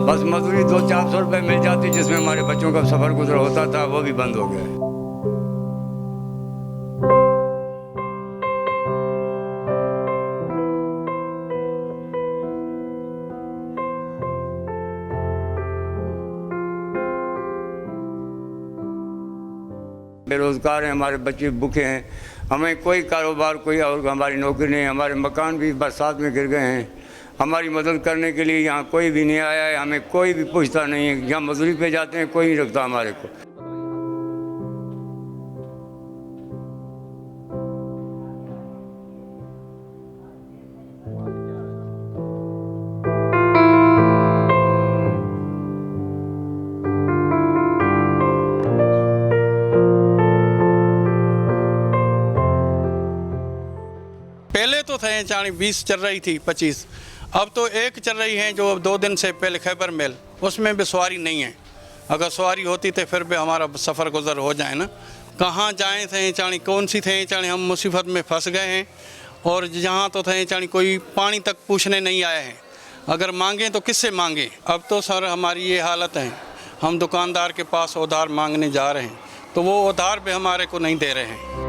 बस मजदूरी 200-400 रुपये मिल जाती जिसमें हमारे बच्चों का सफ़र गुजर होता था, वो भी बंद हो गया है। बेरोज़गार हैं, हमारे बच्चे भूखे हैं, हमें कोई कारोबार कोई और हमारी नौकरी नहीं, हमारे मकान भी बरसात में गिर गए हैं। हमारी मदद करने के लिए यहाँ कोई भी नहीं आया है, हमें कोई भी पूछता नहीं है। यहाँ मजदूरी पे जाते हैं, कोई नहीं रखता हमारे को। पहले तो थे चाणी 20 चल रही थी 25, अब तो एक चल रही है जो 2 दिन से पहले खैबर मेल, उसमें भी सवारी नहीं है। अगर सवारी होती तो फिर भी हमारा सफ़र गुजर हो जाए ना। कहाँ जाएँ थे चाणी, कौन सी थे चाणी, हम मुसीबत में फंस गए हैं। और जहाँ तो थे चाणी कोई पानी तक पूछने नहीं आया है। अगर मांगें तो किससे मांगें। अब तो सर हमारी ये हालत है, हम दुकानदार के पास उधार मांगने जा रहे हैं तो वो उधार भी हमारे को नहीं दे रहे हैं।